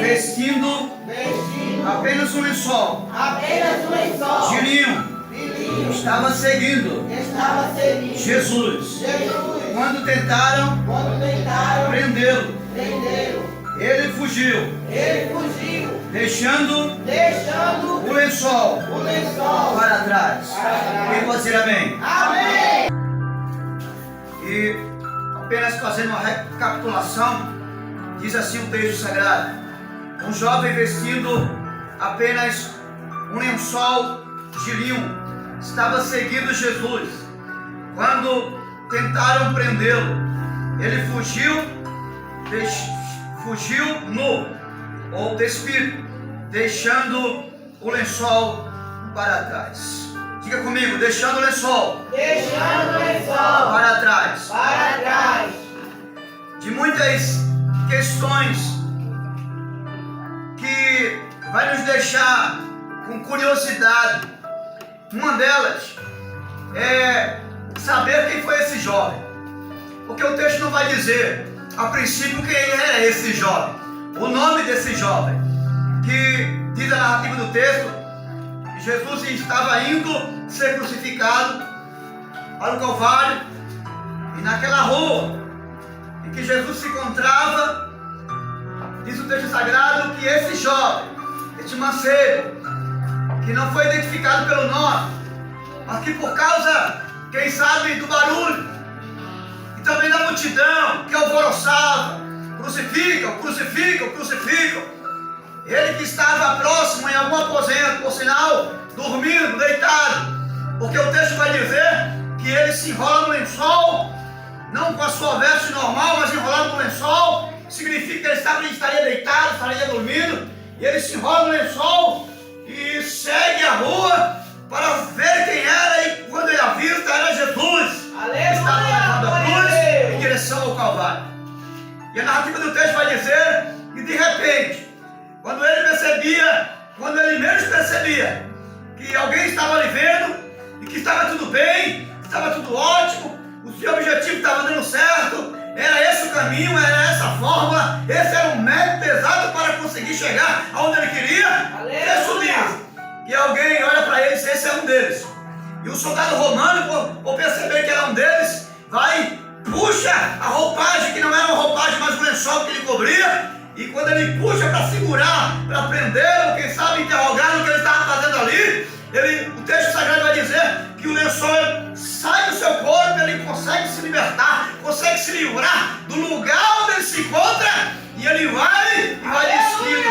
vestindo apenas um lençol de linho, estava seguindo Jesus. Quando tentaram prendê-lo, ele fugiu, deixando o lençol para trás. Quem pode dizer amém? Amém. E apenas fazendo uma recapitulação, diz assim o texto sagrado: um jovem vestindo apenas um lençol de linho estava seguindo Jesus. Quando tentaram prendê-lo, ele fugiu nu ou despido, deixando o lençol para trás. Diga comigo: deixando o lençol para trás. De muitas questões que vai nos deixar com curiosidade. Uma delas é saber quem foi esse jovem, porque o texto não vai dizer a princípio quem era esse jovem, o nome desse jovem, que diz a narrativa do texto que Jesus estava indo ser crucificado para o Calvário, e naquela rua em que Jesus se encontrava, diz o texto sagrado que esse jovem, este mancebo, que não foi identificado pelo nome, mas que por causa, quem sabe, do barulho e também da multidão que alvoroçava, crucificam, ele que estava próximo em algum aposento, por sinal, dormindo, deitado, porque o texto vai dizer que ele se enrola no lençol, não com a sua veste normal, mas enrolado no lençol, significa que ele estaria deitado, estaria dormindo, e ele se enrola no lençol e segue a rua para ver quem era, e quando ele avista era Jesus. Aleluia, estava levando a cruz em direção ao Calvário. E a narrativa do texto vai dizer que de repente, quando ele mesmo percebia que alguém estava ali vendo e que estava tudo bem, estava tudo ótimo, o seu objetivo estava dando certo, era esse o caminho, era essa a fórmula, esse era o método exato para conseguir chegar aonde ele queria, subiu. E alguém olha para ele e diz: esse é um deles. E o soldado romano, por perceber que era um deles, vai, puxa a roupagem, que não era uma roupagem, mas um lençol que ele cobria, e quando ele puxa para segurar, para prendê-lo, quem sabe interrogar no que ele estava fazendo ali, o texto sagrado vai dizer que o lençol sai do seu corpo, ele consegue se libertar, consegue se livrar do lugar onde ele se encontra, e ele vai despido e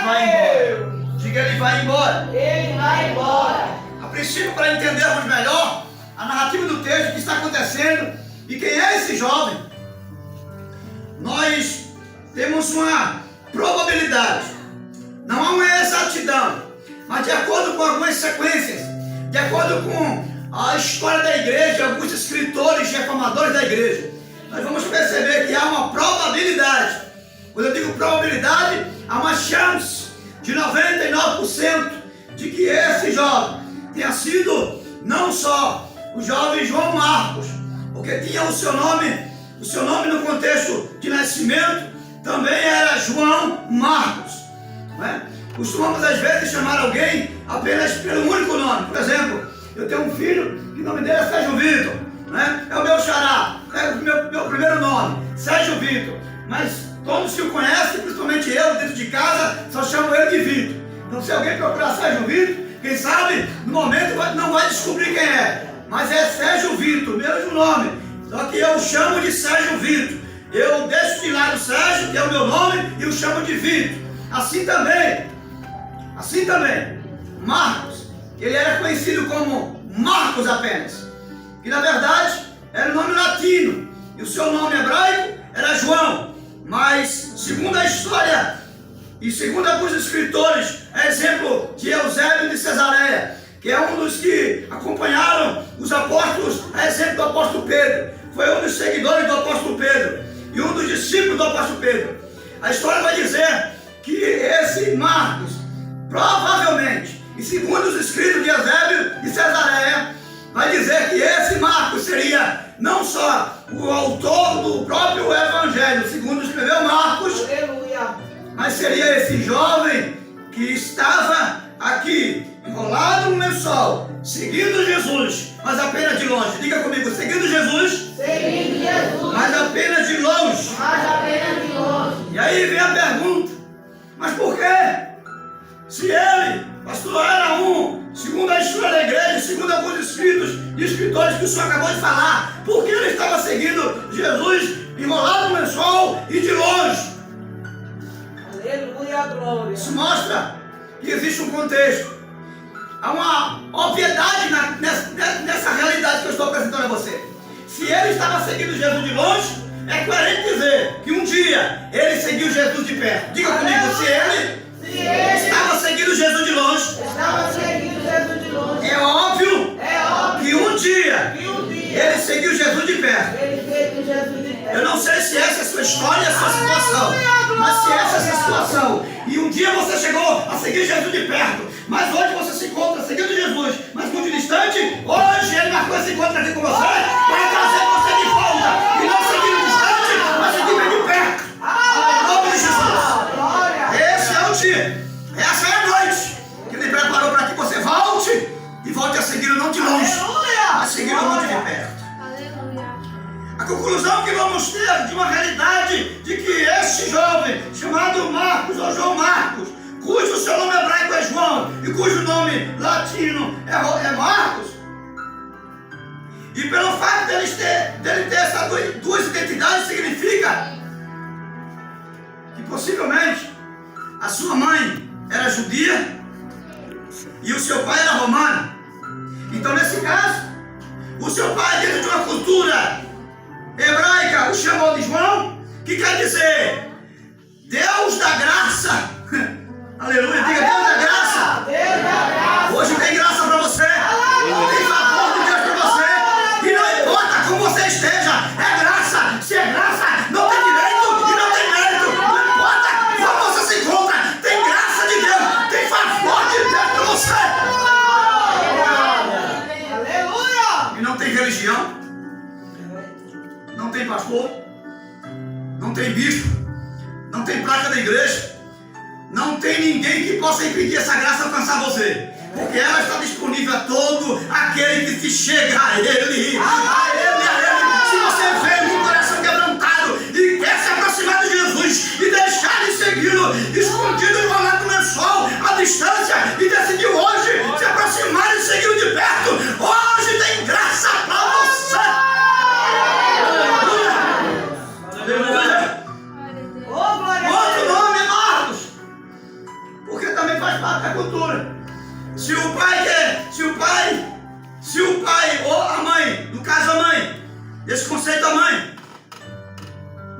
vai embora. Diga: ele vai embora. Ele vai embora. A princípio, para entendermos melhor a narrativa do texto, o que está acontecendo e quem é esse jovem, nós temos uma probabilidade, não há uma exatidão, mas de acordo com algumas sequências, de acordo com a história da igreja, alguns escritores reformadores da igreja, nós vamos perceber que há uma probabilidade. Quando eu digo probabilidade, há uma chance de 99% de que esse jovem tenha sido não só o jovem João Marcos, porque tinha o seu nome no contexto de nascimento também era João Marcos, não é? Costumamos às vezes chamar alguém apenas pelo único nome. Por exemplo, eu tenho um filho que o nome dele é Sérgio Vitor, né? É o meu xará, é o meu primeiro nome, Sérgio Vitor, mas todos que o conhecem, principalmente eu, dentro de casa, só chamam ele de Vitor. Então, se alguém procurar Sérgio Vitor, quem sabe, no momento não vai descobrir quem é, mas é Sérgio Vitor, mesmo nome, só que eu chamo de Sérgio Vitor. Eu deixo de lado Sérgio, que é o meu nome, e o chamo de Vitor. Assim também, Marcos, ele era conhecido como Marcos apenas, que na verdade era o nome latino, e o seu nome hebraico era João. Mas, segundo a história e segundo alguns escritores, é exemplo de Eusébio de Cesareia, que é um dos que acompanharam os apóstolos, a exemplo do apóstolo Pedro, foi um dos seguidores do apóstolo Pedro e um dos discípulos do apóstolo Pedro. A história vai dizer que esse Marcos, provavelmente, e segundo os escritos de Eusébio de Cesareia, vai dizer que esse Marcos seria não só o autor do próprio Evangelho, segundo escreveu Marcos, Aleluia, mas seria esse jovem que estava aqui, enrolado no lençol, seguindo Jesus, mas apenas de longe. Diga comigo, seguindo Jesus, mas apenas de longe. E aí vem a pergunta, mas por quê? Se ele, pastor, era segundo a história da igreja, segundo alguns escritos e escritores que o senhor acabou de falar, por que ele estava seguindo Jesus enrolado no lençol e de longe? Aleluia, glória. Isso mostra que existe um contexto. Há uma obviedade nessa realidade que eu estou apresentando a você. Se ele estava seguindo Jesus de longe, é coerente dizer que um dia ele seguiu Jesus de perto. Diga comigo, se ele estava seguindo Jesus de longe, é óbvio que um dia ele seguiu Jesus de perto. Eu não sei se essa é a sua história, a sua situação, mas se essa é a sua situação, e um dia você chegou a seguir Jesus de perto, mas hoje você se encontra seguindo Jesus, mas muito distante, hoje ele marcou esse encontro aqui com você para trazer você de volta, e não seguindo distante, mas seguindo de perto. Em nome de Jesus. Esse é o dia, essa é a noite que ele preparou para que você volte e volte a seguir não de longe, mas seguir muito de perto. A conclusão que vamos ter de uma realidade de que este jovem, chamado Marcos ou João Marcos, cujo seu nome hebraico é João e cujo nome latino é Marcos, e pelo fato dele ter essas duas identidades, significa que possivelmente a sua mãe era judia e o seu pai era romano. Então, nesse caso, o seu pai, dentro de uma cultura hebraica, o chamou de João, que quer dizer Deus da graça. Aleluia, diga Deus da graça. Hoje tem graça para você, tem favor de Deus para você, e não importa como você esteja, é graça. Se é graça, não tem direito e não tem mérito. Não importa como você se encontra, tem graça de Deus, tem favor de Deus para você. E não tem religião, não tem pastor, não tem bispo, não tem placa da igreja, não tem ninguém que possa impedir essa graça alcançar você, porque ela está disponível a todo aquele que se chega a Ele. Se você vem com o coração quebrantado e quer se aproximar de Jesus e deixar de segui-lo, escondido, enrolado no lençol, à distância, e decidiu hoje se aproximar e segui-lo de perto, hoje tem graça para você. Outro nome é Marcos, porque também faz parte da cultura. Se o pai ou a mãe, no caso a mãe, esse conceito da mãe,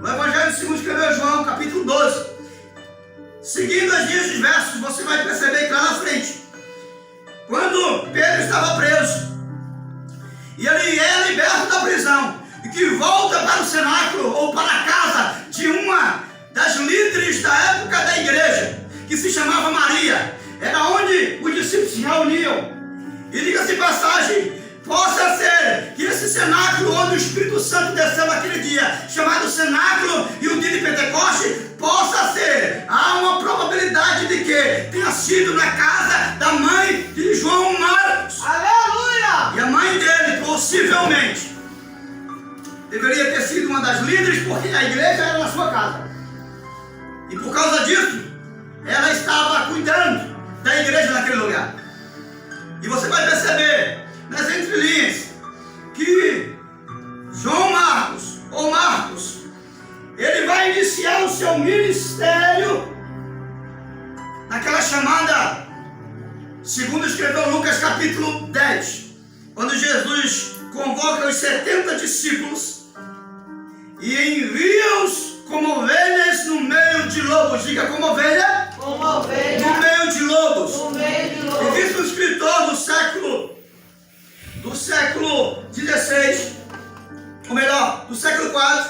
no Evangelho segundo escreveu João, capítulo 12, seguindo as linhas dos versos, você vai perceber que lá na frente, quando Pedro estava preso, e ele é liberto da prisão, e que volta para o cenáculo ou para a casa de uma das líderes da época da igreja, que se chamava Maria, era onde os discípulos se reuniam. E diga-se de passagem, possa ser que esse cenáculo onde o Espírito Santo desceu naquele dia, chamado cenáculo e o dia de Pentecoste, possa ser, há uma probabilidade de que tenha sido na casa da mãe de João Marcos. Aleluia! E a mãe dele, possivelmente, deveria ter sido uma das líderes, porque a igreja era na sua casa. E por causa disso, ela estava cuidando da igreja naquele lugar. E você vai perceber nas entrelinhas que João Marcos, ou Marcos, ele vai iniciar o seu ministério naquela chamada, segundo escreveu Lucas capítulo 10, quando Jesus convoca os 70 discípulos e envia-os como ovelhas no meio de lobos. Diga, como ovelha? Como ovelha. No meio de lobos. No meio de lobos. Existe um escritor do século XVI, ou melhor, do século IV,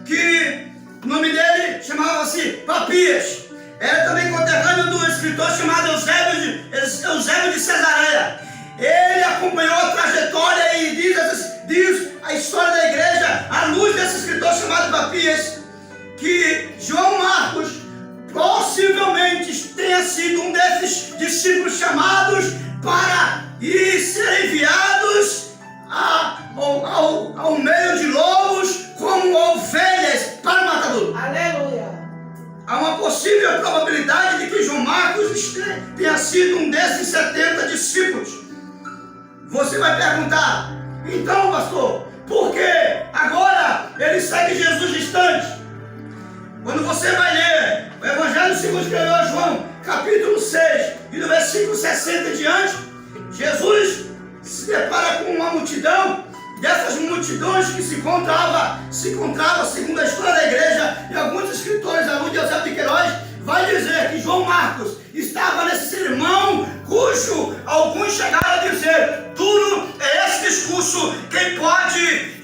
que o nome dele chamava-se Papias. Era também conterrâneo do escritor chamado Eusébio de Cesareia. Ele acompanhou a trajetória e diz a história da igreja à luz desse escritor chamado Papias, que João Marcos possivelmente tenha sido um desses discípulos chamados para ir ser enviados ao meio de lobos como ovelhas para o matador. Aleluia. Há uma possível probabilidade de que João Marcos tenha sido um desses 70 discípulos. Você vai perguntar, então pastor, por que agora ele segue Jesus distante? Quando você vai ler o Evangelho segundo escreveu João, capítulo 6, e do versículo 60 em diante, Jesus se depara com uma multidão, dessas multidões que se encontrava, segundo a história da igreja, e alguns escritores, a luz de Eusébio de Queiroz, vai dizer que João Marcos estava nesse sermão, cujo alguns chegaram a dizer, duro é esse discurso, quem pode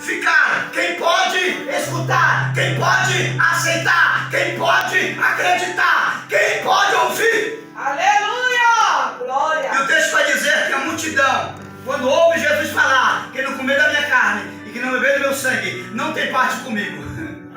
ficar, quem pode escutar, quem pode aceitar, quem pode acreditar, quem pode ouvir. Aleluia. Glória. E o texto vai dizer que a multidão, quando ouve Jesus falar, quem não comer da minha carne e que não beber do meu sangue, não tem parte comigo.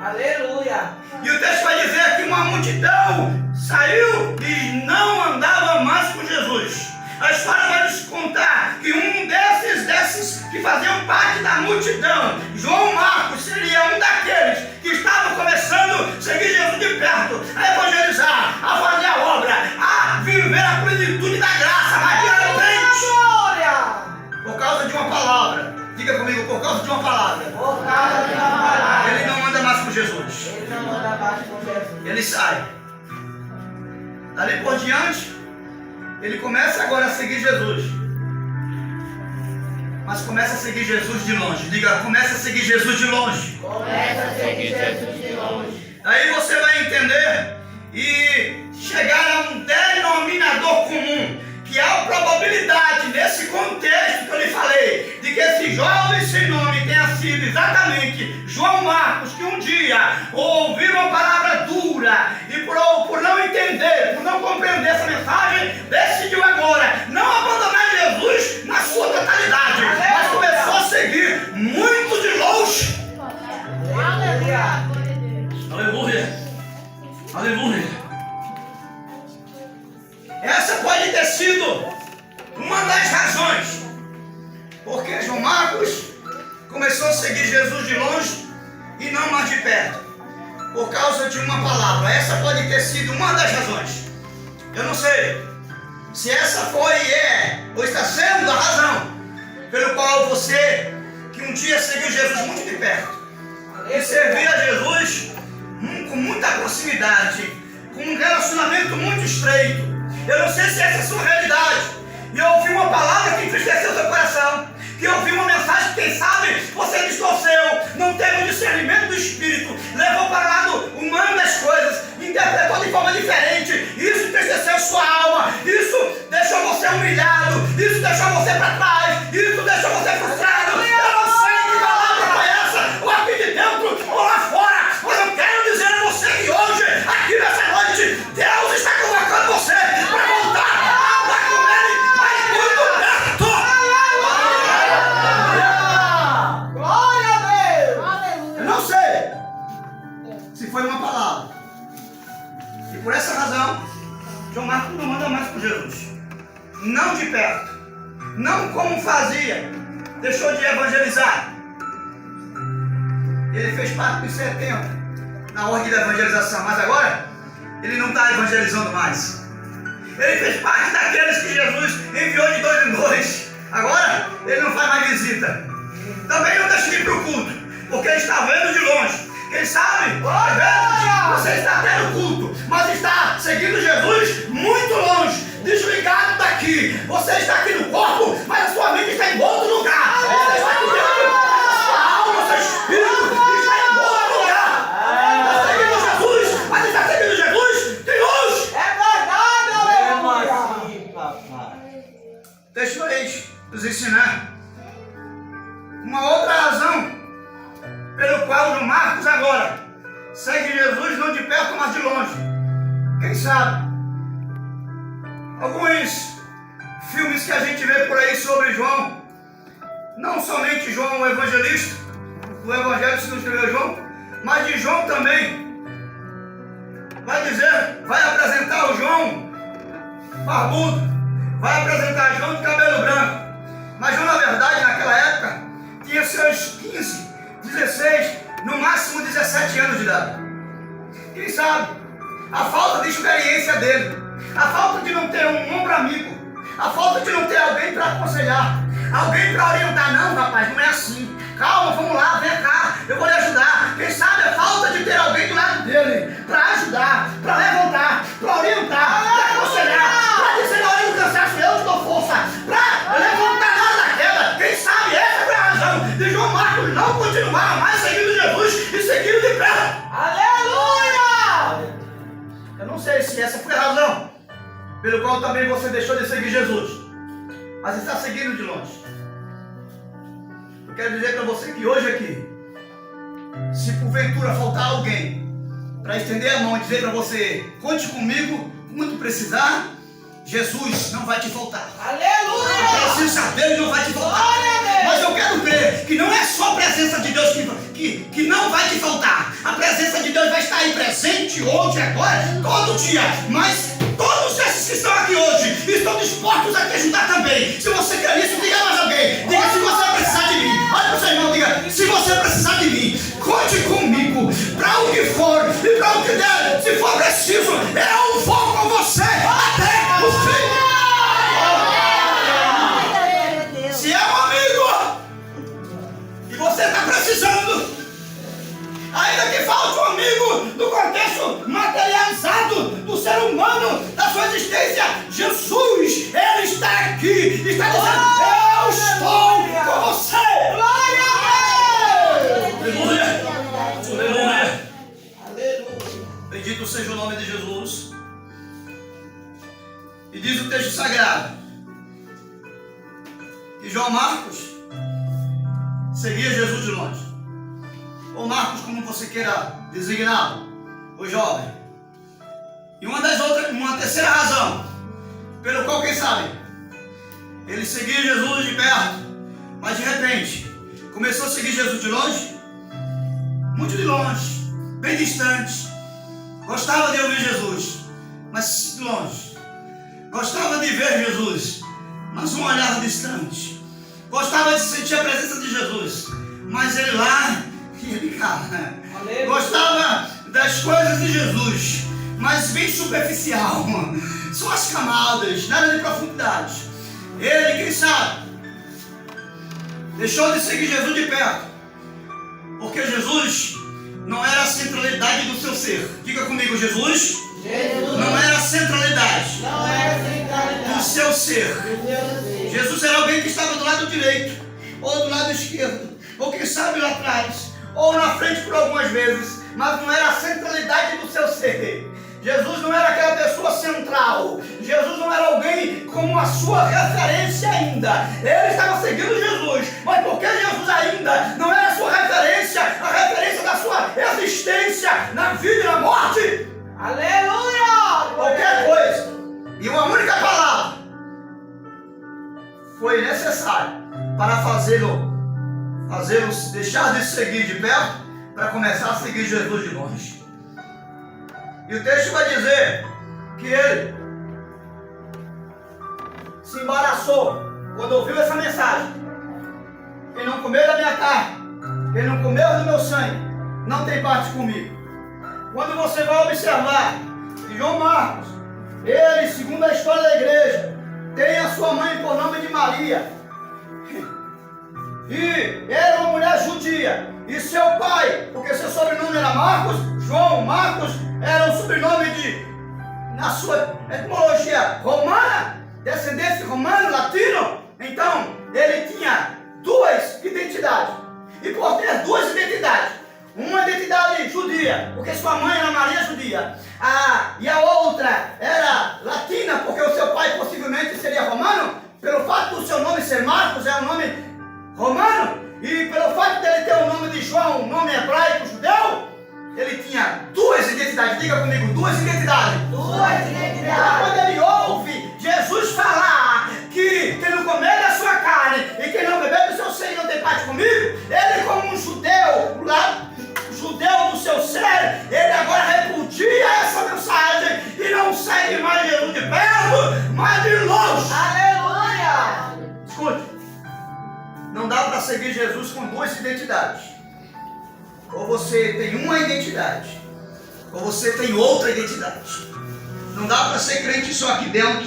Aleluia. E o texto vai dizer que uma multidão saiu e não andava mais com Jesus. A história vai nos contar que um desses que faziam parte da multidão, João Marcos, seria um daqueles que estavam começando a seguir Jesus de perto, a evangelizar, a fazer a obra, a viver a plenitude da graça, mas de repente, Glória. por causa de uma palavra, diga comigo, por causa de uma palavra, Por causa de uma palavra. ele não anda mais com Jesus. Ele não anda mais com Jesus. Ele sai. Dali por diante, ele começa agora a seguir Jesus. Mas começa a seguir Jesus de longe. Diga, começa a seguir Jesus de longe. Começa a seguir Jesus de longe. Aí você vai entender e chegar a um denominador comum, que há probabilidade, nesse contexto que eu lhe falei, de que esse jovem sem nome tenha sido exatamente João Marcos, que um dia ouviu uma palavra dura e por não entender, por não compreender essa mensagem, decidiu agora não abandonar Jesus na sua totalidade, mas começou a seguir muito de longe. Aleluia. Aleluia! Aleluia! Essa pode ter sido uma das razões porque João Marcos começou a seguir Jesus de longe e não mais de perto, por causa de uma palavra. Essa pode ter sido uma das razões. Eu não sei se essa foi ou está sendo a razão pelo qual você, que um dia seguiu Jesus muito de perto, e servia a Jesus com muita proximidade, com um relacionamento muito estreito. Eu não sei se essa é a sua realidade. E eu ouvi uma palavra que entristeceu seu coração, que eu ouvi uma mensagem que, quem sabe, você distorceu, não teve o discernimento do Espírito, levou para o lado humano das coisas, interpretou de forma diferente. Isso entristeceu sua alma, isso deixou você humilhado, isso deixou você para trás, isso deixou você frustrado. Eu não sei que palavra foi essa, ou aqui de dentro, ou lá fora, mas eu quero dizer a você que hoje, aqui nessa noite, Deus está convocando você para voltar a andar com Ele, mas muito perto. Glória a Deus. Eu não sei se foi uma palavra. E por essa razão, João Marcos não anda mais com Jesus. Não de perto. Não como fazia. Deixou de evangelizar. Ele fez parte dos 70 na ordem da evangelização, mas agora ele não está evangelizando mais. Ele fez parte daqueles que Jesus enviou de 2 em 2. Agora ele não faz mais visita. Também não deixa de ir para o culto, porque ele está vendo de longe. Quem sabe, às vezes, você está tendo culto, mas está seguindo Jesus muito longe, desligado daqui. Você está aqui no corpo, mas a sua mente está em outro lugar. Você está aqui dentro, a sua alma, seu espírito está em outro lugar. Está seguindo Jesus, mas está seguindo Jesus de longe. É verdade, aleluia. Assim, papai. Deixa eu nos ensinar uma outra razão pelo qual João Marcos agora segue Jesus não de perto, mas de longe. Quem sabe? Alguns filmes que a gente vê por aí sobre João, não somente João o evangelista, o evangelho segundo escreveu João, mas de João também, vai dizer, vai apresentar o João barbudo, vai apresentar João de cabelo branco. Mas João, na verdade, naquela época, tinha seus 15, 16, no máximo 17 anos de idade. Quem sabe? A falta de experiência dele, a falta de não ter um ombro amigo, a falta de não ter alguém para aconselhar, alguém para orientar. Não, rapaz, não é assim. Calma, vamos lá, vem cá, eu vou lhe ajudar. Quem sabe a falta de ter alguém do lado dele para ajudar, para levantar, para orientar, para aconselhar, para dizer na hora do cansaço, eu te dou força, para levantar na hora da queda. Quem sabe essa foi a razão de João Marcos não continuar mais seguindo Jesus e seguindo de perto. Aleluia! Eu não sei se essa foi a razão pelo qual também você deixou de seguir Jesus, mas está seguindo de longe. Eu quero dizer para você que hoje aqui, se porventura faltar alguém para estender a mão e dizer para você, conte comigo quando precisar, Jesus não vai te faltar. Aleluia! A presença dele não vai te faltar. Glória a Deus! Mas eu quero crer que não é só a presença de Deus que não vai te faltar. A presença de Deus vai estar aí presente hoje, agora, todo dia. Mas todos esses que estão aqui hoje estão dispostos a te ajudar também. Se você quer isso, diga mais alguém. Diga, se você precisar de mim. Olha para o seu irmão, diga, se você precisar de mim, conte comigo para o que for e para o que der. Se for preciso, eu vou com você até o fim. Se é um amigo e você está precisando, ainda que falte um amigo do contexto materializado do ser humano, da sua existência, Jesus, Ele está aqui, está dizendo, eu estou com você. Glória a Deus! Aleluia! Aleluia! Aleluia! Bendito seja o nome de Jesus. E diz o texto sagrado que João Marcos seguia Jesus de longe. Ou Marcos, como você queira designá-lo, o jovem. E uma terceira razão, pelo qual, quem sabe, ele seguia Jesus de perto, mas de repente, começou a seguir Jesus de longe, muito de longe, bem distante, gostava de ouvir Jesus, mas de longe, gostava de ver Jesus, mas um olhar distante, gostava de sentir a presença de Jesus, mas ele lá e ele cá. Gostava das coisas de Jesus, mas bem superficial, são as camadas, nada de profundidade. Ele, quem sabe, deixou de seguir Jesus de perto, porque Jesus não era a centralidade do seu ser. Diga comigo, Jesus não era a centralidade do seu ser. Jesus era alguém que estava do lado direito, ou do lado esquerdo, ou quem sabe lá atrás, ou na frente por algumas vezes, mas não era a centralidade do seu ser. Jesus não era aquela pessoa central. Jesus não era alguém como a sua referência ainda. Ele estava seguindo Jesus, mas porque Jesus ainda não era a sua referência, a referência da sua existência na vida e na morte, Aleluia! qualquer coisa e uma única palavra foi necessária para fazê-lo deixar de seguir de perto para começar a seguir Jesus de longe. E o texto vai dizer que ele se embaraçou quando ouviu essa mensagem. Quem não comeu da minha carne, quem não comeu do meu sangue, não tem parte comigo. Quando você vai observar que João Marcos, ele, segundo a história da igreja, tem a sua mãe por nome de Maria, e era uma mulher judia, e seu pai, porque seu sobrenome era Marcos, João Marcos, era um sobrenome na sua etimologia romana, descendência romana, latino. Então, ele tinha duas identidades, e por ter duas identidades, uma identidade judia, porque sua mãe era Maria judia, e a outra era latina, porque o seu pai possivelmente seria romano, pelo fato do seu nome ser Marcos, é um nome romano, e pelo fato dele ter o nome de João, um nome hebraico judeu, ele tinha duas identidades. Diga comigo, duas identidades. Então, quando ele ouve Jesus falar que quem não comer da sua carne e quem não beber do seu sangue não tem parte comigo, ele, como um judeu, judeu do seu ser, ele agora repudia essa mensagem. seguir Jesus com duas identidades. Ou você tem uma identidade, ou você tem outra identidade. Não dá para ser crente só aqui dentro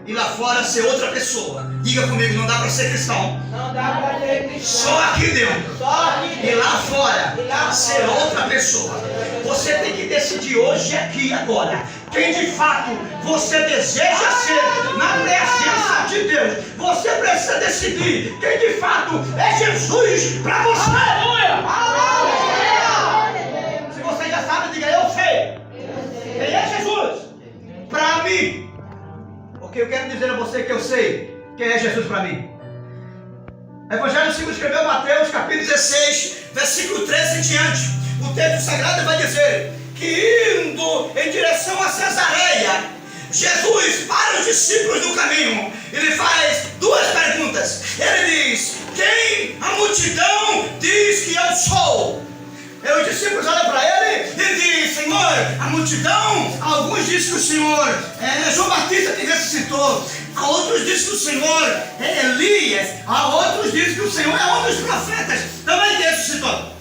e lá fora ser outra pessoa. Diga comigo, não dá para ser cristão Não dá pra ser cristão. só aqui dentro Só aqui e dentro. lá fora E lá ser fora. outra pessoa. Você tem que decidir hoje, aqui, agora, quem de fato você deseja ser na presença de Deus. Você precisa decidir quem de fato é Jesus para você. Se você já sabe, diga: eu sei. Quem é Jesus para mim? Porque eu quero dizer a você que eu sei quem é Jesus para mim. Evangelho segundo escreveu Mateus, capítulo 16, versículo 13 em diante. O texto sagrado vai dizer que, indo em direção a Cesareia, Jesus para os discípulos no caminho. Ele faz duas perguntas. Ele diz: quem a multidão diz que eu sou? E os discípulos olham para ele e dizem: Senhor, a multidão, alguns dizem que o Senhor é João Batista que ressuscitou, a outros dizem que o Senhor é Elias, a outros dizem que o Senhor é um dos profetas também que ressuscitou.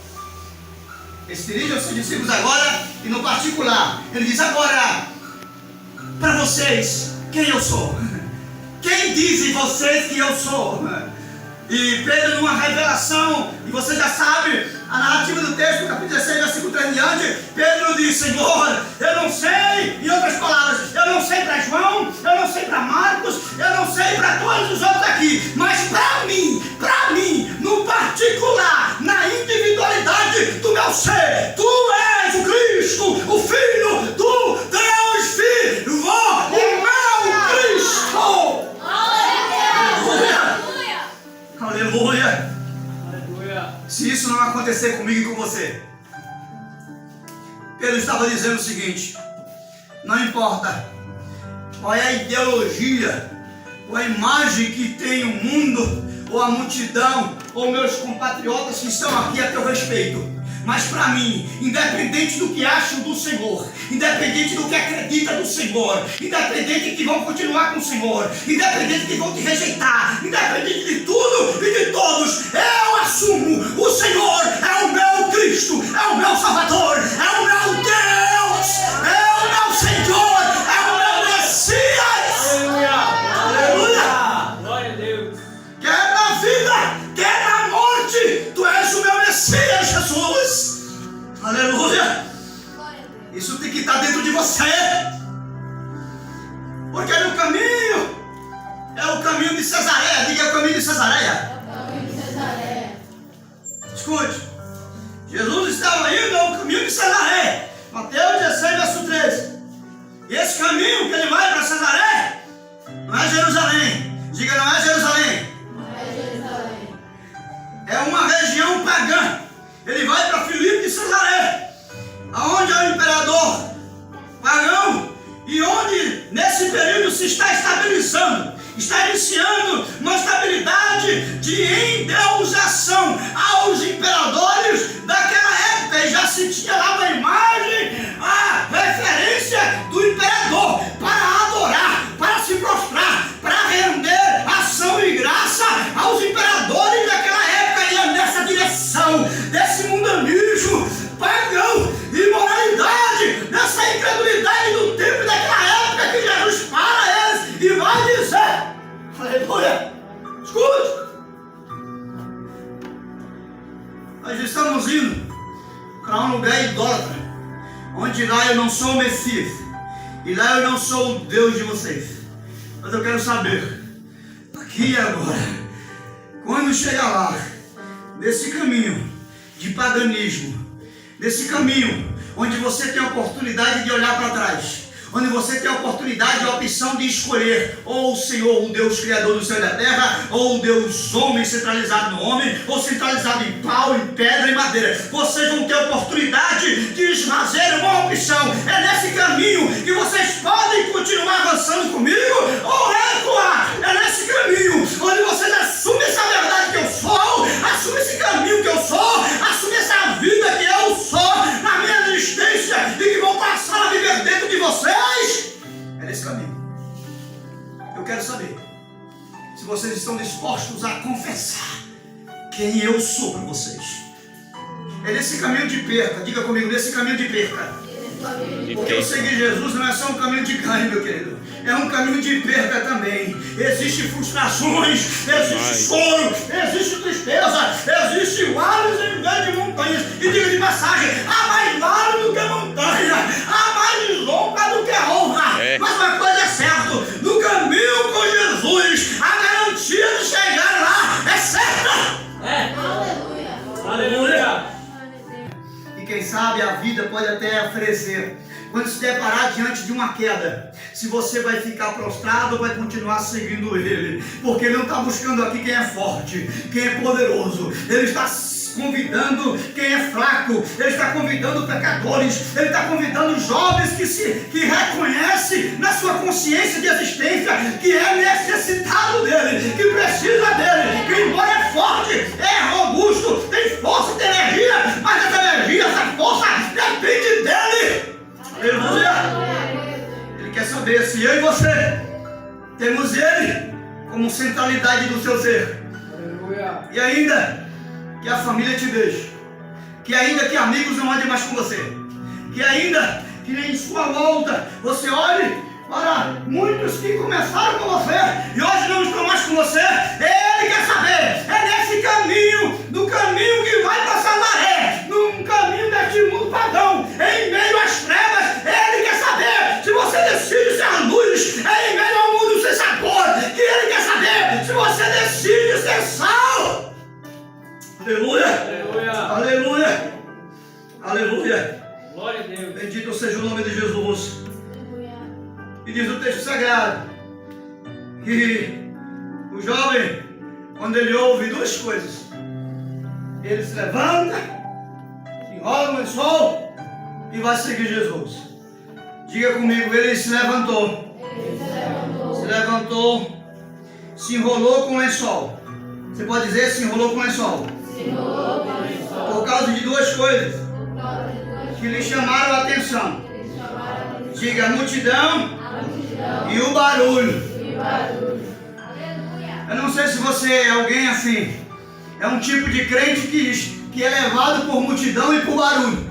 Ele se dirige aos seus discípulos agora e no particular. Ele diz: agora, para vocês, quem eu sou? Quem dizem vocês que eu sou? E Pedro, numa revelação, e você já sabe a narrativa do texto, capítulo 16, versículo 3 em diante, Pedro diz: Senhor, eu não sei, em outras palavras, eu não sei para João, eu não sei para Marcos, eu não sei para todos os outros aqui, mas para mim, no particular, na individualidade do meu ser, tu és o Cristo, o Filho do Deus vivo, o meu Cristo. Aleluia! Se isso não acontecer comigo e com você, Pedro estava dizendo o seguinte: não importa qual é a ideologia ou a imagem que tem o mundo, ou a multidão, ou meus compatriotas que estão aqui a teu respeito, mas para mim, independente do que acham do Senhor, independente do que acredita do Senhor, independente que vão continuar com o Senhor, independente que vão te rejeitar, independente de tudo e de todos, eu assumo: o Senhor é o meu Cristo, é o meu Salvador, é o meu Deus, é o meu Senhor, é o meu Messias. Aleluia! Glória a Deus. Quer na vida, quer na morte, tu és o meu Messias, Jesus. Aleluia! Isso tem que estar dentro de você, porque no caminho é o caminho de Cesareia. Diga: é o caminho de Cesareia. Escute, Jesus estava indo ao caminho de Cesareia. Mateus 16, verso 13. E esse caminho que ele vai para Cesareia não é Jerusalém. Diga: não é Jerusalém. É uma região pagã. Ele vai para Filipe de Cesareia, aonde é o imperador pagão, e onde nesse período se está estabilizando, está iniciando uma estabilidade de endeusação aos imperadores daquela época. E já se tinha lá uma imagem, a referência do imperador para adorar, para se prostrar, para render ação e graça aos imperadores daquela época. E é nessa direção desse mundanismo pagão, imoralidade, dessa incredulidade do tempo daquela época, que Jesus para eles e vai dizer: aleluia, escute, nós estamos indo para um lugar idólatra, onde lá eu não sou o Messias, e lá eu não sou o Deus de vocês. Mas eu quero saber, aqui e agora, quando chegar lá, nesse caminho de paganismo, nesse caminho onde você tem a oportunidade de olhar para trás, onde você tem a oportunidade, a opção de escolher ou o Senhor, o Deus Criador do céu e da terra, ou o Deus homem, centralizado no homem, ou centralizado em pau, em pedra e madeira. Vocês vão ter a oportunidade de esmazer uma opção. É nesse caminho que vocês podem continuar avançando comigo ou recuar. É nesse caminho onde vocês assumem essa verdade que eu sou, assumem esse caminho que eu sou, assumem essa vida que eu sou na minha existência e que vão passar a viver dentro de vocês. É nesse caminho. Eu quero saber se vocês estão dispostos a confessar quem eu sou para vocês. É nesse caminho de perca, diga comigo, nesse caminho de perca. Porque eu seguir Jesus não é só um caminho de ganho, meu querido. É um caminho de perda também. Existem frustrações, existe choro, existe tristeza, existe vales em vez de montanhas. E diga de passagem, há mais vale do que montanha, há mais honra do que honra. Mas uma coisa é certa, no caminho com Jesus, a garantia de chegar lá é certa. Aleluia. E quem sabe a vida pode até oferecer, quando se deparar diante de uma queda, se você vai ficar prostrado ou vai continuar seguindo Ele, porque Ele não está buscando aqui quem é forte, quem é poderoso. Ele está convidando quem é fraco, Ele está convidando pecadores, Ele está convidando jovens que reconhecem na sua consciência de existência que é necessitado dEle, que precisa dEle, que embora é forte, é robusto, tem força, tem energia, mas essa energia, essa força depende dEle. Aleluia! Ele quer saber se eu e você temos Ele como centralidade do seu ser. Aleluia! E ainda que a família te deixe, que ainda que amigos não andem mais com você, que ainda que em sua volta você olhe para muitos que começaram com você e hoje não estão mais com você. Ele quer saber, é nesse caminho, no caminho que vai para Samaré, no caminho deste mundo pagão, em meio às trevas. Ele quer saber se você decide ser luz em meio ao mundo sem sabor, que Ele quer saber se você decide ser sal. Aleluia! Aleluia! Aleluia! Aleluia! Glória a Deus. Bendito seja o nome de Jesus. E diz o texto sagrado que o jovem, quando ele ouve duas coisas, ele se levanta, se enrola no lençol e vai seguir Jesus. Diga comigo, ele se levantou. Se levantou, se enrolou com o lençol. Você pode dizer se enrolou com o lençol? Por causa de duas coisas que lhe chamaram a atenção. Diga a multidão e o barulho. Eu não sei se você é alguém assim. É um tipo de crente que é levado por multidão e por barulho.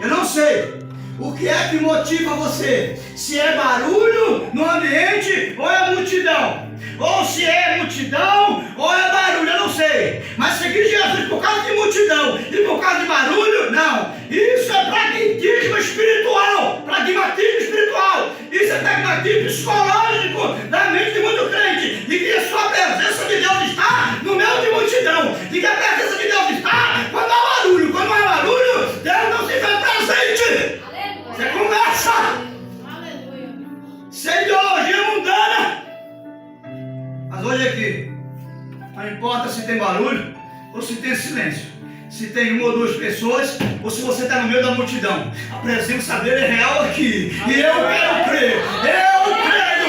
Eu não sei o que é que motiva você. Se é barulho no ambiente ou é multidão. Ou se é multidão ou é barulho, eu não sei. Mas seguir Jesus por causa de multidão e por causa de barulho, não. Isso é pragmatismo espiritual. Pragmatismo espiritual. Isso é pragmatismo psicológico da mente de muito crente. E que a sua presença de Deus está no meio de multidão. E que a presença de Deus está quando há barulho. Quando há barulho, Deus não se faz presente. Você conversa. Sem ideologia mundana. Mas hoje aqui, não importa se tem barulho ou se tem silêncio, se tem uma ou duas pessoas ou se você está no meio da multidão, a presença dele é real aqui. E eu quero crer, eu creio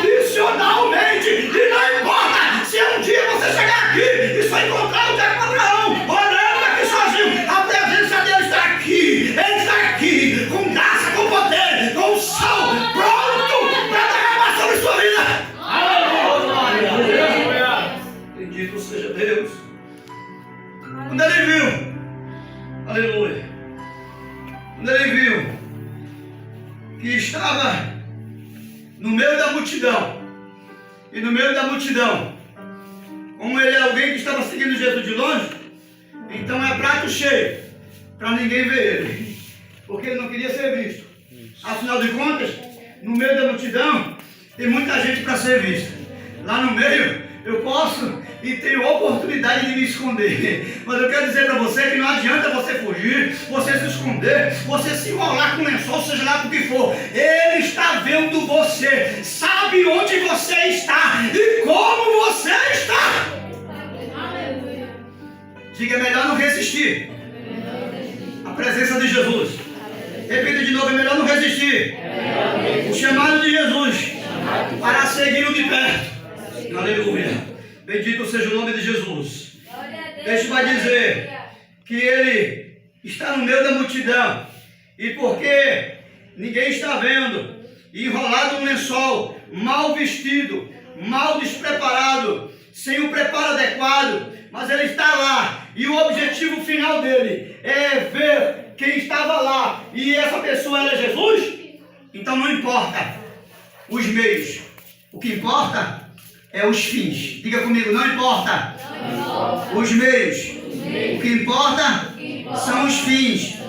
incondicionalmente. E não importa se um dia você chegar aqui e só encontrar o Tiago Abraão olhando aqui sozinho, a presença dele está aqui. Ele está aqui com graça, com poder, com sal, pronto para derramar sobre sua vida. Bendito seja Deus. Quando ele viu, aleluia, quando ele viu que estava no meio da multidão, e no meio da multidão, como ele é alguém que estava seguindo Jesus de longe, então é prato cheio para ninguém ver ele, porque ele não queria ser visto. Afinal de contas, no meio da multidão tem muita gente para ser vista. Lá no meio eu posso e tenho oportunidade de me esconder. Mas eu quero dizer para você que não adianta você fugir, você se esconder, você se enrolar com lençol, seja lá com o que for. Ele está vendo você, sabe onde você está e como você está. Diga, é melhor não resistir à presença de Jesus. Repita de novo, é melhor não resistir o chamado de Jesus para segui-lo de perto. Aleluia. Bendito seja o nome de Jesus. Deixa eu dizer que ele está no meio da multidão. E porque ninguém está vendo, enrolado no lençol, mal vestido, mal despreparado, sem o preparo adequado, mas ele está lá. E o objetivo final dele é ver quem estava lá. E essa pessoa era Jesus. Então não importa os meios. O que importa é os fins. Diga comigo, não importa os meios. O que importa são os fins.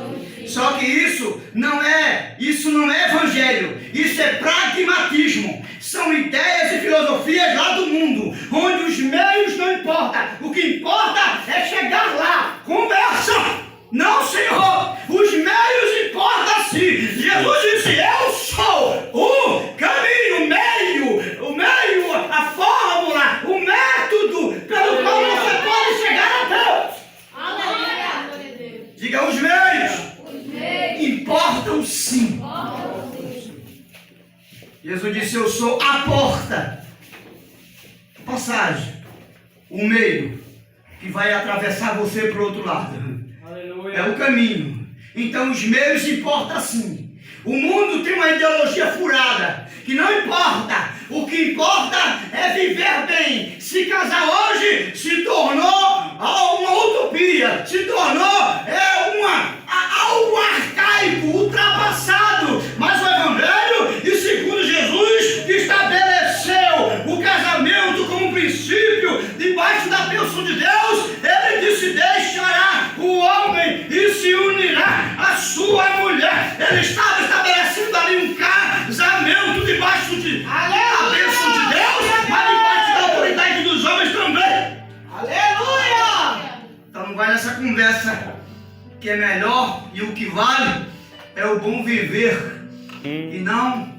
Só que isso não é evangelho. Isso é pragmatismo. São ideias e filosofias lá do mundo, onde os meios não importam. O que importa é chegar lá. Conversa. Não, Senhor. Os meios importam sim. Jesus disse, eu sou o caminho, o meio, a fórmula, o método pelo qual você pode chegar a Deus. Aleluia. Diga, os meios importam sim. Jesus disse, eu sou a porta. Passagem. O meio que vai atravessar você para o outro lado. Aleluia. É o caminho. Então os meios importam sim. O mundo tem uma ideologia furada, que não importa. O que importa é viver bem. Se casar hoje se tornou uma utopia, se tornou algo arcaico, ultrapassado. Mas o Evangelho, e segundo Jesus, que estabeleceu o casamento como princípio, debaixo da bênção de Deus, ele disse, deixará o homem e se unirá à sua mulher. Ele estava estabelecendo ali um casamento debaixo da bênção de Deus, mas debaixo da autoridade dos homens também. Aleluia. Então não vai nessa conversa que é melhor e o que vale é o bom viver e não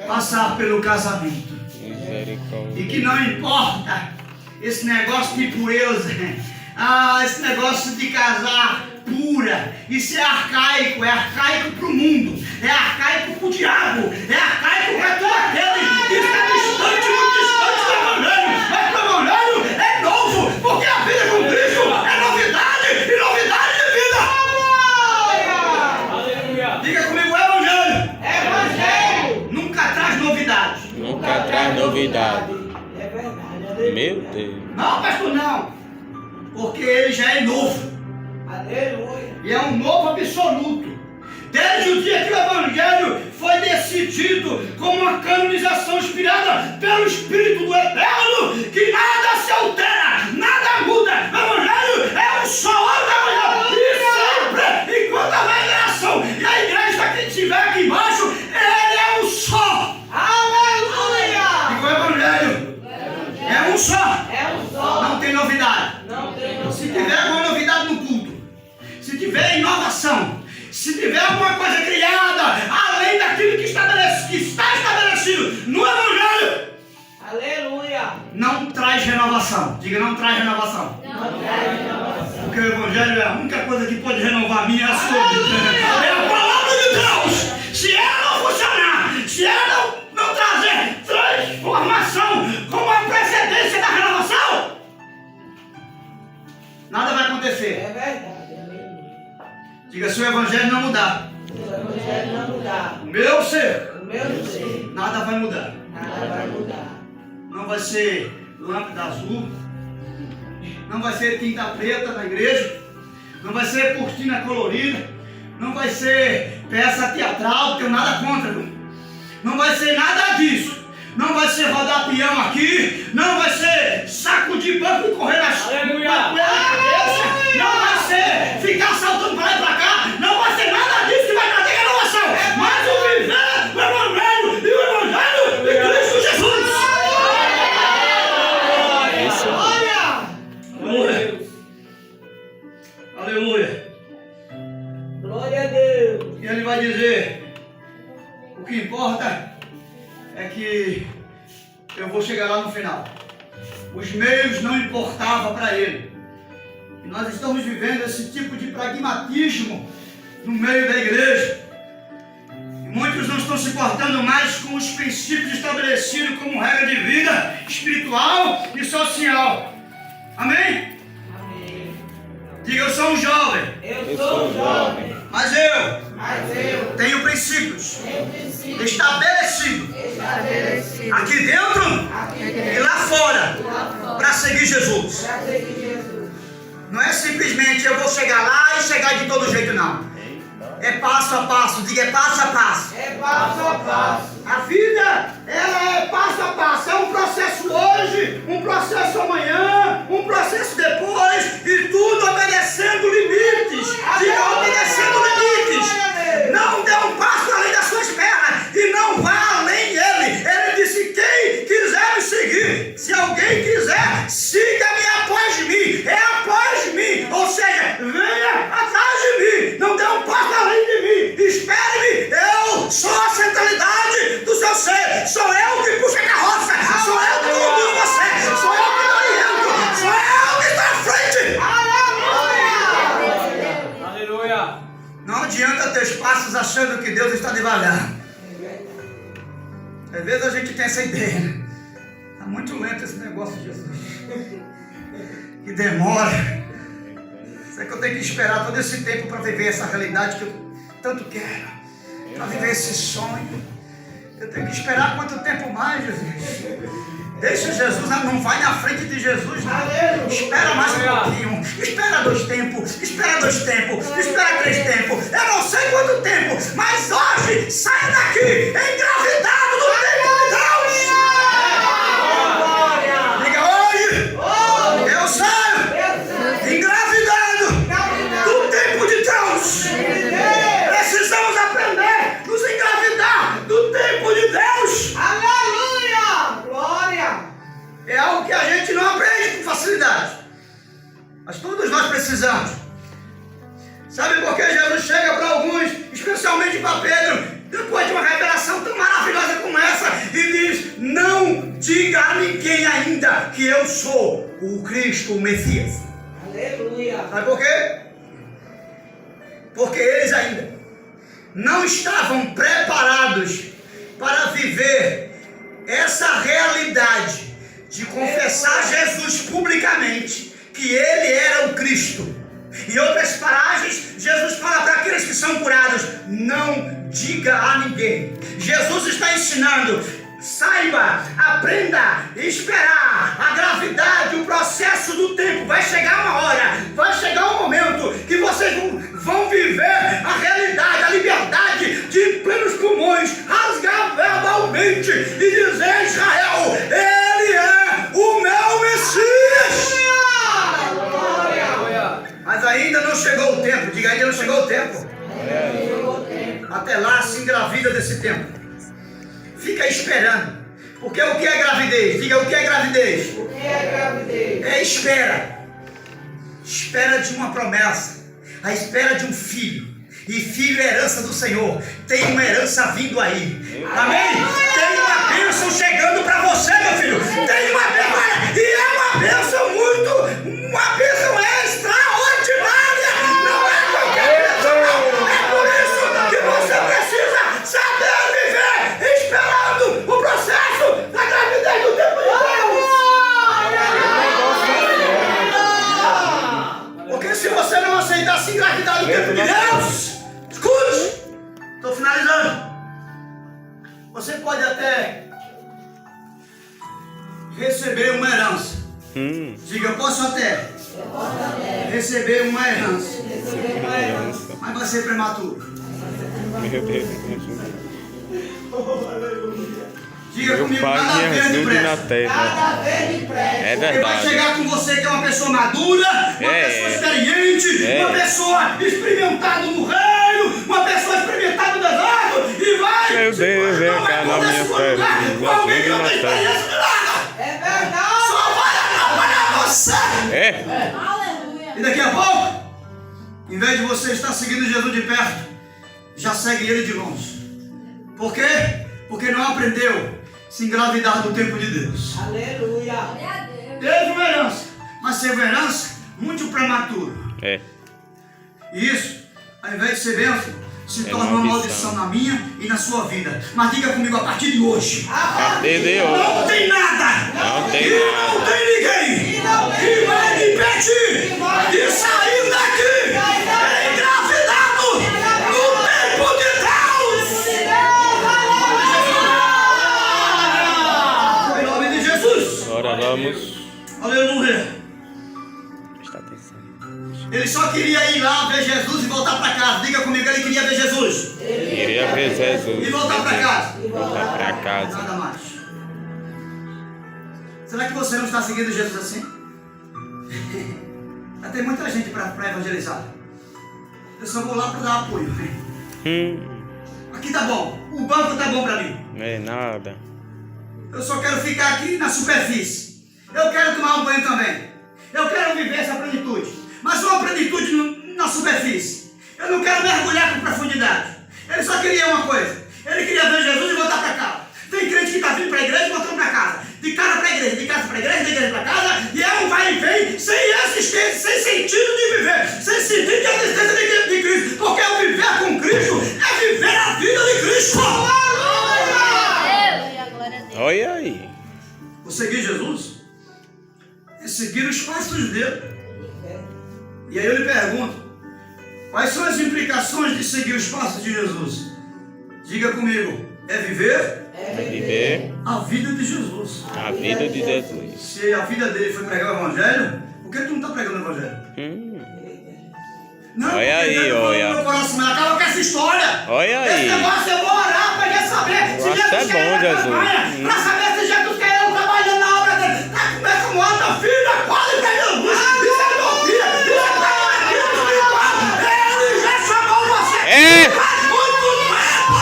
passar pelo casamento. E que não importa esse negócio de pureza, esse negócio de casar pura, isso é arcaico para o mundo, é arcaico para o diabo, é arcaico para todo aquele que está distante, muito distante do Evangelho. Mas o Evangelho é novo, porque a vida com Cristo é novidade e novidade de vida. Aleluia. Diga comigo, o Evangelho Nunca traz novidade. É verdade. Meu Deus. não, pastor, não, porque ele já é novo. Aleluia. E é um novo absoluto. Desde o dia que o Evangelho foi decidido como uma canonização inspirada pelo Espírito do Eterno, que nada se altera, nada muda. O Evangelho é um só homem e sempre, enquanto houver geração e a igreja que estiver aqui embaixo, ele é um só. Aleluia. E o Evangelho é um só. É um só. Não tem novidade. Não tem Se tiver alguma novidade no culto, se tiver inovação, se tiver alguma coisa criada além daquilo que está estabelecido no Evangelho, Aleluia. não traz renovação. Diga, não traz renovação. Não traz renovação. Porque o Evangelho é a única coisa que pode renovar a minha e a sua vida. É a palavra de Deus. Se ela não funcionar, se ela não trazer transformação como a precedência da renovação, nada vai acontecer. É verdade. Aleluia. Diga, se o Evangelho não mudar, Se o Evangelho não mudar, o meu ser, o meu ser, nada vai mudar. nada vai mudar. Não vai ser lâmpada azul, não vai ser tinta preta na igreja, não vai ser cortina colorida, não vai ser peça teatral, não tenho nada contra, não vai ser nada disso. Não vai ser rodar peão aqui, não vai ser sacudir banco e correr na Aleluia. cabeça, não vai ser ficar saltando para lá e para cá, não vai ser nada disso que vai trazer renovação, mas o viver, o Evangelho e o Evangelho de Cristo Jesus. Isso. Aleluia. Aleluia. Glória a Deus. E ele vai dizer, o que importa é que eu vou chegar lá no final. Os meios não importavam para ele. E nós estamos vivendo esse tipo de pragmatismo no meio da igreja. E muitos não estão se portando mais com os princípios estabelecidos como regra de vida espiritual e social. Amém? Amém. Diga, eu sou um jovem, Eu sou jovem, mas eu mas eu tenho princípios tenho princípios estabelecidos estabelecidos aqui dentro aqui e dentro lá fora e lá fora para seguir Jesus. Para seguir Jesus. Não é simplesmente eu vou chegar lá e chegar de todo jeito, não. É passo a passo, diga, é passo a passo. É passo a passo. A vida, ela é passo a passo. É um processo hoje, um processo amanhã, um processo depois, e tudo obedecendo limites. Diga, obedecendo limites. Não dê um passo além das suas pernas e não vá além dele. Ele disse, quem quiser me seguir, se alguém quiser, siga-me após mim. É após mim. Ou seja, venha atrás de mim. Não dê um passo além de mim. Espere-me. Eu sou a centralidade do seu ser. Sou eu que puxo a carroça. Sou eu que conduzo você. Sou eu que oriento. Sou eu que estou à frente. Aleluia. Não adianta ter passos achando que Deus está devagar. Às vezes a gente tem essa ideia. Está muito lento esse negócio de Jesus. Que demora. Será que eu tenho que esperar todo esse tempo para viver essa realidade que eu tanto quero? Para viver esse sonho? Eu tenho que esperar quanto tempo mais, Jesus? Deixa Jesus, não vai na frente de Jesus, não. Espera mais um pouquinho. Espera 2 tempos. Espera 2 tempos. Espera 3 tempos. Eu não sei quanto tempo, mas hoje saia daqui engravidado do tempo de Deus. Diga hoje. Eu saio engravidado do tempo de Deus. Precisamos aprender a nos engravidar do tempo de Deus. Aleluia. Glória. É algo que a gente não aprende com facilidade. Mas todos nós precisamos. Sabe por que Jesus chega para alguns, especialmente para Pedro, depois de uma revelação tão maravilhosa como essa, e diz, não diga a ninguém ainda que eu sou o Cristo, o Messias. Aleluia. Sabe por quê? Porque eles ainda não estavam preparados para viver essa realidade de confessar Jesus publicamente, que ele era o Cristo. Em outras paragens, Jesus fala para aqueles que são curados, não diga a ninguém. Jesus está ensinando, saiba, aprenda, esperar a gravidade, o processo do tempo. Vai chegar uma hora, vai chegar um momento que vocês vão viver a realidade, a liberdade de em plenos pulmões, rasgar verbalmente e dizer a Israel, ele é o meu Messias. Mas ainda não chegou o tempo, diga, ainda não chegou o tempo. Até lá se engravida desse tempo. Fica esperando. Porque o que é gravidez? Diga, o que é gravidez? O que é gravidez? É espera. Espera de uma promessa. A espera de um filho. E filho é herança do Senhor. Tem uma herança vindo aí. Amém? Tem uma bênção chegando para você, meu filho. Tem uma bênção. E é uma bênção muito. Uma bênção extraordinária. Não é qualquer bênção, não. É por isso que você precisa saber viver esperando o processo da gravidez do tempo de Deus. Porque se você não aceitar se engravidar do tempo de Deus, escute, estou finalizando. Você pode até receber uma herança. Diga, eu posso até receber uma herança. Mas vai ser prematuro. Meu Deus. Diga Meu comigo, Pai nada me a ver ajude na depressa. terra. Cada vez depressa. É Ele vai verdade. chegar com você que é uma pessoa madura, uma pessoa experiente, uma pessoa experimentada no reino, uma pessoa experimentada no deserto, e vai. Meu Deus, vem não vai cá na poder minha se comunicar terra, com alguém que me não tem ajude na terra. experiência de nada. É verdade. Só vai atrapalhar você. É. E daqui a pouco, em vez de você estar seguindo Jesus de perto, já segue ele de longe. Por quê? Porque não aprendeu a se engravidar do tempo de Deus. Aleluia. Teve uma herança, mas teve uma herança muito prematura. É. E isso, ao invés de ser bênção, se É torna uma maldição. maldição na minha e na sua vida. Mas diga comigo, a partir de hoje, Cadê Deus? não tem nada Não tem e nada. não tem ninguém que vai me impedir de sair daqui engravidado no tempo de Deus. Em nome de Jesus. Agora vamos. Aleluia. Presta atenção. Ele só queria ir lá ver Jesus e voltar para casa. Diga comigo, ele queria ver Jesus Queria ver Jesus. e voltar para casa. Voltar pra casa. Nada mais. Será que você não está seguindo Jesus assim? Tem muita gente para evangelizar. Eu só vou lá para dar apoio. Aqui tá bom. O banco tá bom para mim. Não é nada. Eu só quero ficar aqui na superfície. Eu quero tomar um banho também. Eu quero viver essa plenitude. Mas uma plenitude na superfície. Eu não quero mergulhar com profundidade. Ele só queria uma coisa. Ele queria ver Jesus e voltar para casa. Tem crente que está vindo para a igreja e voltando para casa. De casa para a igreja, de casa para a igreja, de igreja para casa. E é um vai e vem sem assistência, sem sentido de viver. Sem sentido de assistência de Cristo. Porque o viver com Cristo é viver a vida de Cristo. Olha aí. O seguir Jesus é seguir os passos dele. E aí eu lhe pergunto, quais são as implicações de seguir os passos de Jesus? Diga comigo, é viver É viver a vida de Jesus. a vida de Jesus. Se a vida dele foi pregar o evangelho, por que tu não está pregando o evangelho? Não, Olha aí, porque olha. meu coração, mas acaba com essa história. Olha aí. Esse negócio eu vou orar para saber se Eu acho Jesus que é quer bom, ir na Jesus. campanha, para saber se Jesus quer eu trabalhando na obra dele. Tá começando a tua filha, quase para Jesus. Isso é tua filha, isso é tua filha espiritual. Ele já chamou você. É. Faz muito tempo.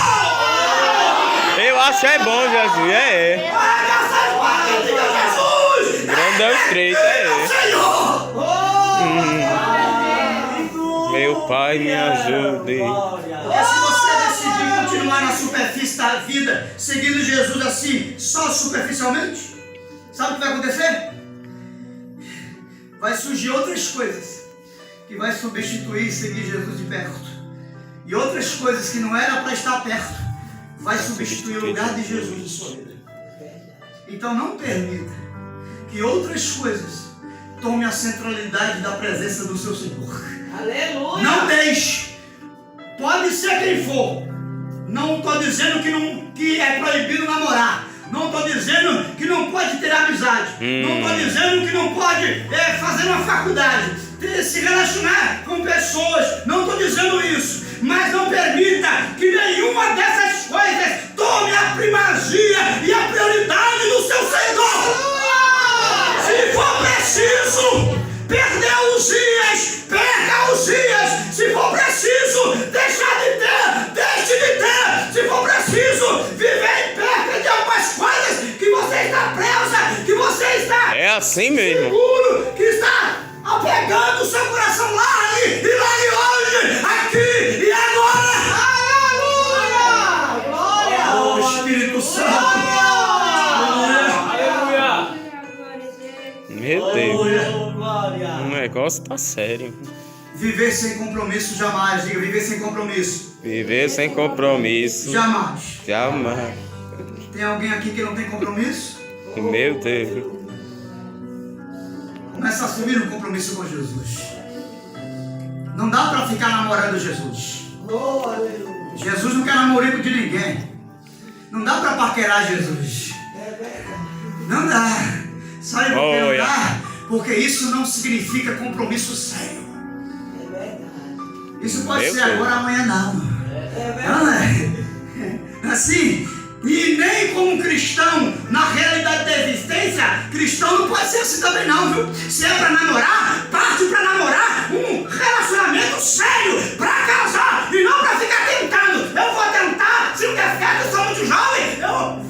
Eu acho é bom, Jesus. É. Pega essas palavras, diga Jesus. Grande é o estreito, é. Senhor. Meu Pai, me ajude. Porque se você decidir continuar na superfície da vida, seguindo Jesus assim, só superficialmente, sabe o que vai acontecer? Vai surgir outras coisas que vai substituir seguir Jesus de perto. E outras coisas que não era para estar perto, vai substituir o lugar de Jesus em sua vida. Então não permita que outras coisas tomem a centralidade da presença do seu Senhor. Aleluia. Não deixe. Pode ser quem for. Não estou dizendo que é proibido namorar. Não estou dizendo que não pode ter amizade. Não estou dizendo que não pode fazer uma faculdade. Se relacionar com pessoas. Não estou dizendo isso. Mas não permita que nenhuma dessas coisas tome a primazia e a prioridade do seu Senhor. Se for preciso perder os dias, perca os dias. Se for preciso deixar de ter, deixe de ter. Se for preciso viver em perca de algumas coisas que você está presa, que você está É assim mesmo. seguro, que está apegando o seu coração lá e lá e hoje, aqui e agora. Aleluia. Glória. Oh, Espírito Santo. Meu Deus. O negócio tá sério. Viver sem compromisso jamais. Diga, viver sem compromisso. Viver sem compromisso. Jamais. Jamais. Tem alguém aqui que não tem compromisso? Meu Deus. Começa a assumir um compromisso com Jesus. Não dá para ficar namorando Jesus. Oh, aleluia. Jesus não quer namorico de ninguém. Não dá para paquerar Jesus. Não dá. Sabe por que não Olha. dá? Porque isso não significa compromisso sério. Isso pode Meu ser Deus. agora, amanhã não. Não é? Assim, e nem como cristão, na realidade da existência, cristão não pode ser assim também não, viu? Se é pra namorar, parte pra namorar um relacionamento sério, pra casar, e não pra ficar tentando. Eu vou tentar, se não der certo, eu sou muito jovem,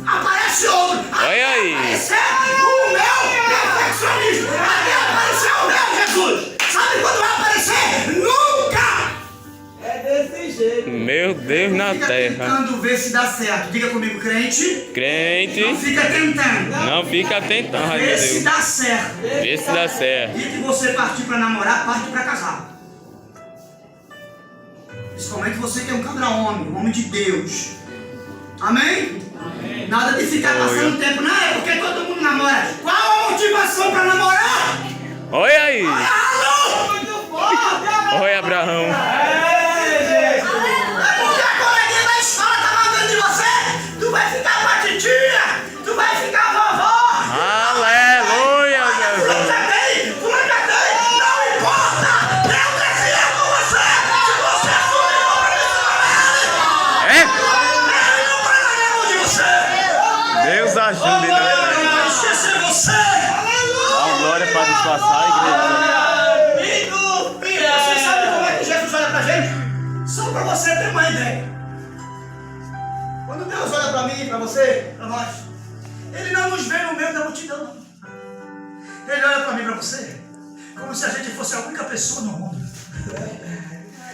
aparece outro. Olha aí. Aparecer o meu perfeccionismo, até aparecer o meu Jesus. Sabe quando vai aparecer? Nunca! É desse jeito. Meu Deus na Fica terra. tentando ver se dá certo. Diga comigo, crente. Não Crente, fica tentando. não fica tentando, ai, Vê meu se Deus. dá certo. Vê se dá certo. E que você partir para namorar, parte para casar. Principalmente você que é um cabra homem, um homem de Deus. Amém? Nada de ficar passando tempo. Não, é porque todo mundo namora. Qual a motivação para namorar? Olha aí. Alô! Muito forte. Olha Abraão. É porque a coleguinha da escola tá mandando de você. Tu vai ficar com a titia. Tu vai ficar vovó. Aleluia, Jesus. ajude, Ele não né? vai esquecer você. A glória para disfarçar a igreja. Você sabe como é que Jesus olha pra gente? Só pra você ter uma ideia. Quando Deus olha pra mim, pra você, pra nós, Ele não nos vê no meio da multidão, não. Ele olha pra mim, pra você, como se a gente fosse a única pessoa no mundo.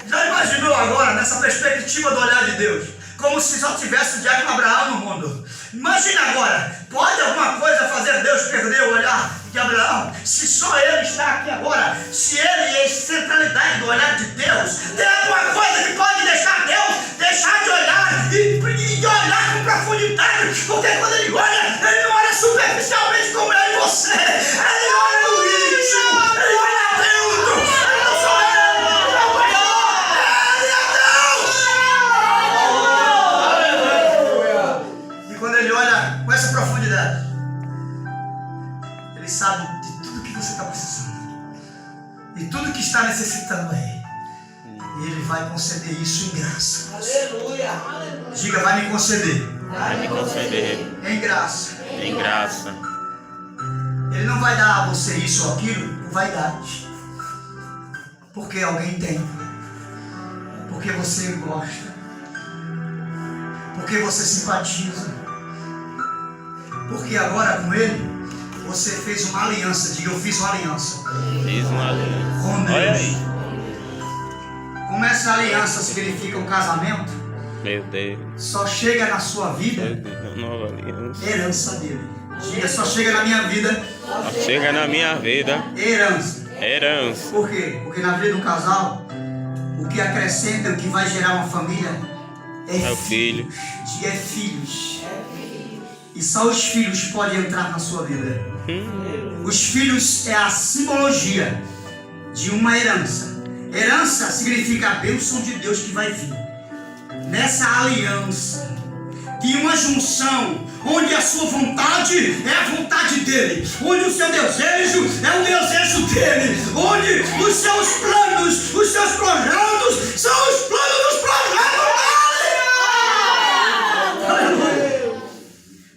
Já imaginou agora, nessa perspectiva do olhar de Deus, como se só tivesse o diácono Abraão no mundo? Imagina agora, pode alguma coisa fazer Deus perder o olhar de Abraão? Se só ele está aqui agora, se ele é a centralidade do olhar de Deus, tem alguma coisa que pode deixar Deus deixar de olhar e de olhar com profundidade? Porque quando ele não olha superficialmente como eu e você, ele olha no íntimo, ele olha dentro, ele não sou ele, ele é o maior, ele é Deus! E quando ele olha com essa profundidade, ele sabe de tudo que você está precisando e tudo que está necessitando aí. E ele vai conceder isso em graça. Aleluia. Diga, vai me conceder Vai me conceder em graça. em graça. Ele não vai dar a você isso ou aquilo por vaidade, porque alguém tem, porque você gosta, porque você simpatiza, porque agora com ele você fez uma aliança. Diga, eu fiz uma aliança Fiz uma aliança. com Deus. Olha aí. Como essa aliança significa um casamento, Meu Deus. só chega na sua Meu vida Deus. Nova aliança. herança dele. Diga, só chega na minha vida Chega na minha vida. herança. Herança. Por quê? Porque na vida de um casal, o que acrescenta, o que vai gerar uma família É o filho. Diga, é filhos. E só os filhos podem entrar na sua vida. Os filhos é a simbologia de uma herança. Herança significa a bênção de Deus que vai vir. Nessa aliança, de uma junção, onde a sua vontade é a vontade dele, onde o seu desejo é o desejo dele, onde os seus planos, os seus projetos são os planos dos projetos dele. Aleluia.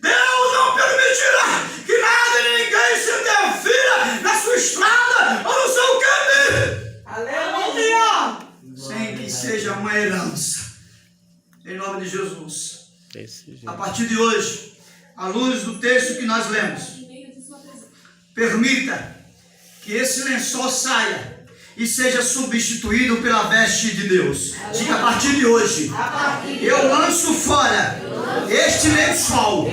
Deus não permitirá que nada nem ninguém se interfira na sua estrada ou no seu caminho. Aleluia. Sem que seja uma herança. Em nome de Jesus. Desse jeito. A partir de hoje, à luz do texto que nós lemos, permita que esse lençol saia e seja substituído pela veste de Deus. Diga, a partir de hoje, eu lanço fora este lençol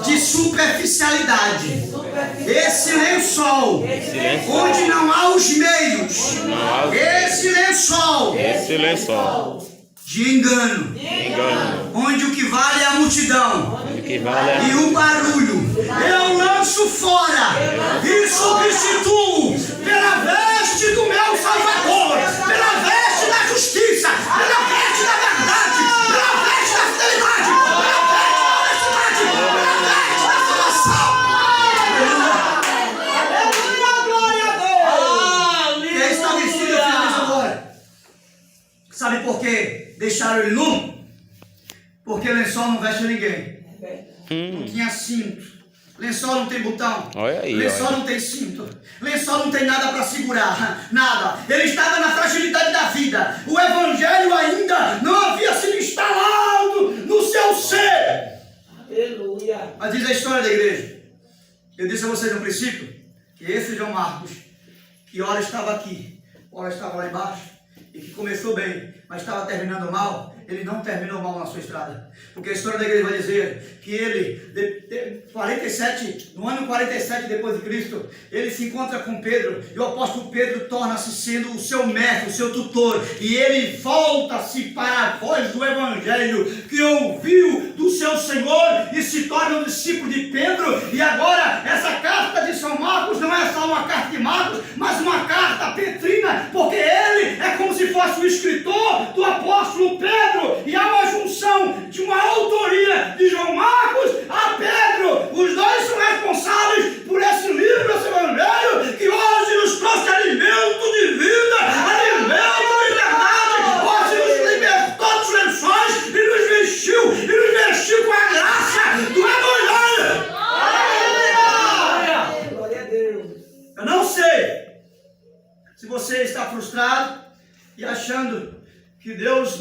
de superficialidade, esse lençol onde não há os meios, esse lençol Esse lençol. de engano, onde o que vale é a multidão O que vale é e o barulho. Eu lanço fora e substituo pela veste do meu Salvador, pela veste da justiça, pela veste da verdade, pela veste da fidelidade, pela veste da honestidade, pela veste da salvação. Aleluia, glória a Deus. E aí está vestido, eu finalizo agora. Sabe por quê? Deixaram ele nu? Porque lençol não veste ninguém. Não tinha cinto. Lençol não tem botão. Olha aí, Lençol olha. não tem cinto. Lençol não tem nada para segurar. Nada. Ele estava na fragilidade da vida. O evangelho ainda não havia sido instalado no seu ser. Aleluia. Mas diz a história da igreja. Eu disse a vocês no princípio que esse João Marcos, que ora estava aqui, ora estava lá embaixo, e que começou bem, mas estava terminando mal, ele não terminou mal na sua estrada. Porque a história da igreja vai dizer que ele, no ano 47 depois de Cristo, ele se encontra com Pedro, e o apóstolo Pedro torna-se sendo o seu mestre, o seu tutor, e ele volta-se para a voz do evangelho que ouviu do seu Senhor e se torna um discípulo de Pedro. E agora essa carta de São Marcos não é só uma carta de Marcos, mas uma carta petrina, porque ele é como se fosse o escritor do apóstolo Pedro, e há uma junção de uma autoria de João Marcos a Pedro. Os dois são responsáveis por esse livro, esse evangelho, que hoje nos trouxe alimento de vida, alimento de verdade, hoje nos libertou dos lençóis e nos vestiu com a graça do evangelho.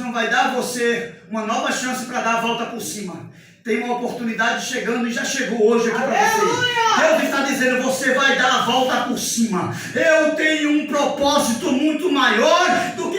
não vai dar a você uma nova chance para dar a volta por cima. Tem uma oportunidade chegando e já chegou hoje aqui para você. Deus está dizendo, você vai dar a volta por cima. Eu tenho um propósito muito maior do